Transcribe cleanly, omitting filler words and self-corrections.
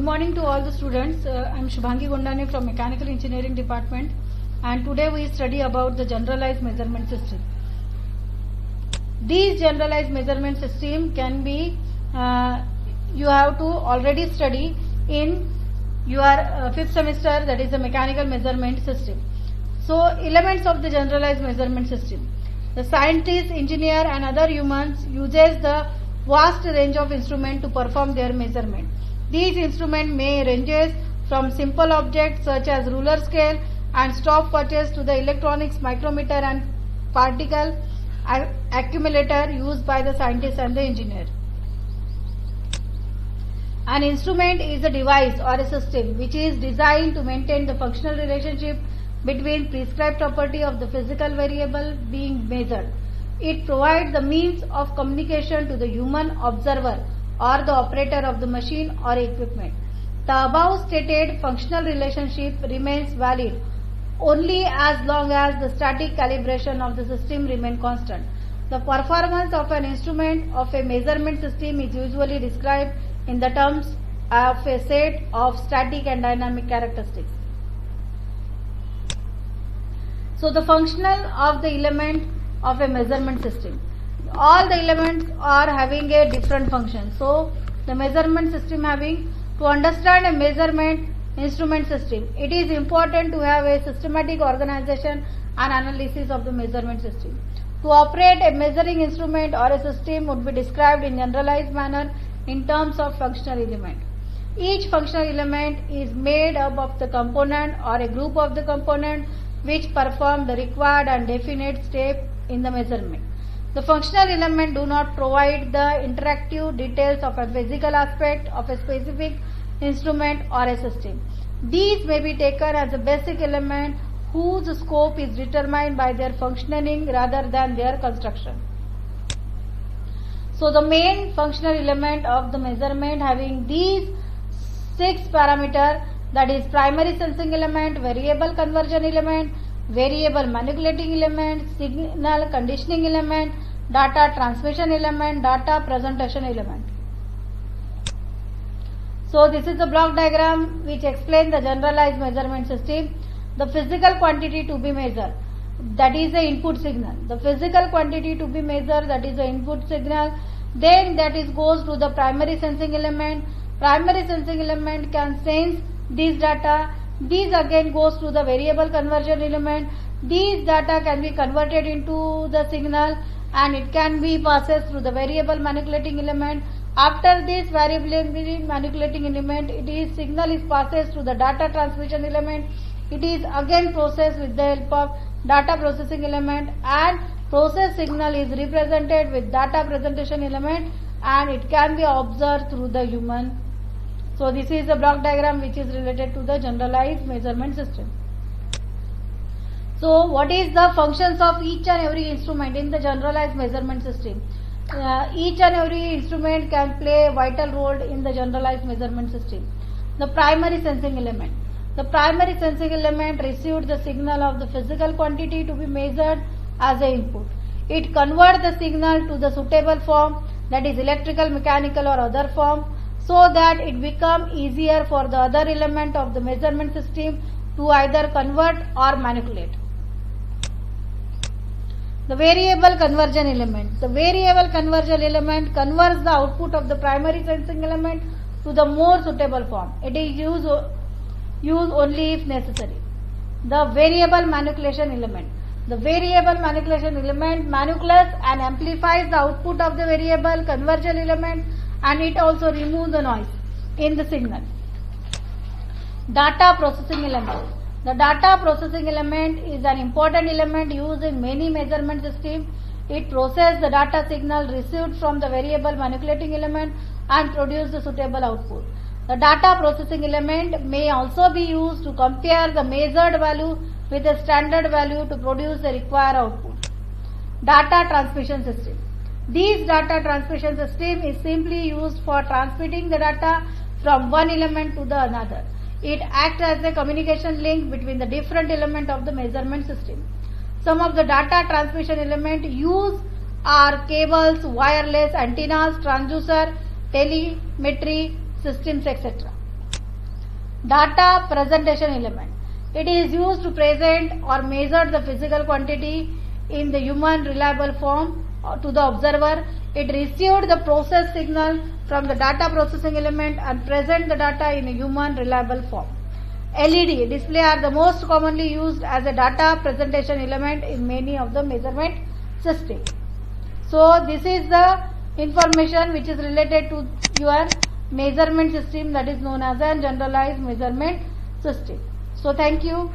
Good morning to all the students. I am Shubhangi Gondane from Mechanical Engineering Department, and today we study about the generalized measurement system. These generalized measurement system can be you have to already study in your fifth semester, that is the mechanical measurement system. So elements of the generalized measurement system. The scientist, engineer and other humans uses the vast range of instruments to perform their measurement. These instruments may ranges from simple objects such as ruler scale and stopwatches to the electronics micrometer and particle accumulator used by the scientist and the engineer. An instrument is a device or a system which is designed to maintain the functional relationship between prescribed property of the physical variable being measured. It provides the means of communication to the human observer or the operator of the machine or equipment. The above stated functional relationship remains valid only as long as the static calibration of the system remains constant. The performance of an instrument of a measurement system is usually described in the terms of a set of static and dynamic characteristics. So the functional of the element of a measurement system. All the elements are having a different function. So the measurement system having, to understand a measurement instrument system, it is important to have a systematic organization and analysis of the measurement system. To operate a measuring instrument or a system would be described in generalized manner in terms of functional element. Each functional element is made up of the component or a group of the component which perform the required and definite step in the measurement. The functional elements do not provide the interactive details of a physical aspect of a specific instrument or a system. These may be taken as a basic element whose scope is determined by their functioning rather than their construction. So the main functional element of the measurement having these 6 parameters, that is primary sensing element, variable conversion element, variable manipulating element, signal conditioning element, data transmission element, data presentation element. So this is the block diagram which explains the generalized measurement system. The physical quantity to be measured, that is the input signal. The physical quantity to be measured, that is the input signal. Then that is goes to the primary sensing element. Primary sensing element can sense these data. These again goes to the variable conversion element. These data can be converted into the signal and it can be passes through the variable manipulating element. After this variable manipulating element, it is signal is passes through the data transmission element. It is again processed with the help of data processing element, and process signal is represented with data presentation element, and it can be observed through the human. So this is the block diagram which is related to the generalized measurement system. So what is the functions of each and every instrument in the generalized measurement system? Each and every instrument can play a vital role in the generalized measurement system. The primary sensing element. The primary sensing element received the signal of the physical quantity to be measured as an input. It converts the signal to the suitable form, that is electrical, mechanical or other form, so that it becomes easier for the other element of the measurement system to either convert or manipulate. The variable conversion element. The variable conversion element converts the output of the primary sensing element to the more suitable form. It is used only if necessary. The variable manipulation element. The variable manipulation element manipulates and amplifies the output of the variable conversion element, and it also removes the noise in the signal. Data processing element. The data processing element is an important element used in many measurement systems. It processes the data signal received from the variable manipulating element and produces the suitable output. The data processing element may also be used to compare the measured value with a standard value to produce the required output. Data transmission system. This data transmission system is simply used for transmitting the data from one element to the another. It acts as a communication link between the different elements of the measurement system. Some of the data transmission elements used are cables, wireless, antennas, transducer, telemetry systems, etc. Data presentation element. It is used to present or measure the physical quantity in the human reliable form to the observer. It received the process signal from the data processing element and present the data in a human reliable form. LED display are the most commonly used as a data presentation element in many of the measurement systems. So this is the information which is related to your measurement system, that is known as a generalized measurement system. So thank you.